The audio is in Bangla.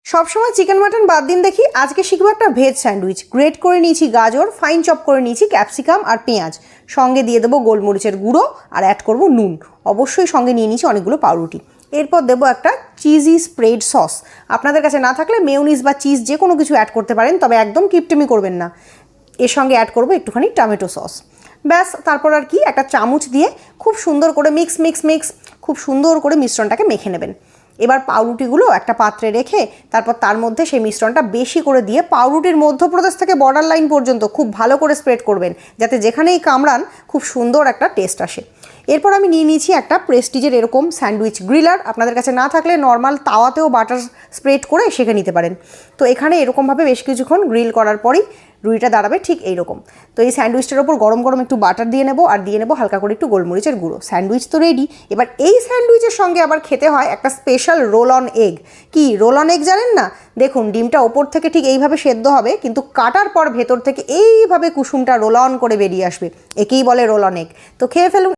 সবসময় চিকেন মাটন বাদ দিন দেখি, আজকে শিখবো একটা ভেজ স্যান্ডউইচ। গ্রেট করে নিয়েছি গাজর, ফাইন চপ করে নিয়েছি ক্যাপসিকাম আর পেঁয়াজ, সঙ্গে দিয়ে দেবো গোলমরিচের গুঁড়ো আর অ্যাড করব নুন। অবশ্যই সঙ্গে নিয়ে নিয়েছি অনেকগুলো পাউরুটি। এরপর দেবো একটা চিজি স্প্রেড সস। আপনাদের কাছে না থাকলে মেয়োনিজ বা চিজ যে কোনো কিছু অ্যাড করতে পারেন, তবে একদম কিপটেমি করবেন না। এর সঙ্গে অ্যাড করবো একটুখানি টমেটো সস। ব্যাস, তারপর আর কি একটা চামচ দিয়ে খুব সুন্দর করে মিক্স খুব সুন্দর করে মিশ্রণটাকে মেখে নেবেন। এবার পাউরুটিগুলো একটা পাত্রে রেখে তারপর তার মধ্যে সেই মিশ্রণটা বেশি করে দিয়ে পাউরুটির মধ্যপ্রদেশ থেকে বর্ডার লাইন পর্যন্ত খুব ভালো করে স্প্রেড করবেন, যাতে যেখানেই কামড়ান খুব সুন্দর একটা টেস্ট আসে। এরপর আমি নিয়ে নিয়েছি একটা প্রেস্টিজের এরকম স্যান্ডউইচ গ্রিলার। আপনাদের কাছে না থাকলে নর্মাল তাওয়াতেও বাটার স্প্রেড করে শেখে নিতে পারেন। তো এখানে এরকমভাবে বেশ কিছুক্ষণ গ্রিল করার পরেই রুটিটা দাঁড়াবে ঠিক এইরকম। তো এই স্যান্ডউইচটার ওপর গরম গরম একটু বাটার দিয়ে নেবো আর দিয়ে নেবো হালকা করে একটু গোলমরিচের গুঁড়ো। স্যান্ডউইচ তো রেডি। এবার এই স্যান্ডউইচের সঙ্গে আবার খেতে হয় একটা স্পেশাল রোল অন এগ। কি রোল অন এগ জানেন না? দেখুন, ডিমটা ওপর থেকে ঠিক এইভাবে সেদ্ধ হবে, কিন্তু কাটার পর ভেতর থেকে এইভাবে কুসুমটা রোল অন করে বেরিয়ে আসবে। একেই বলে রোল অন এগ। তো খেয়ে ফেলুন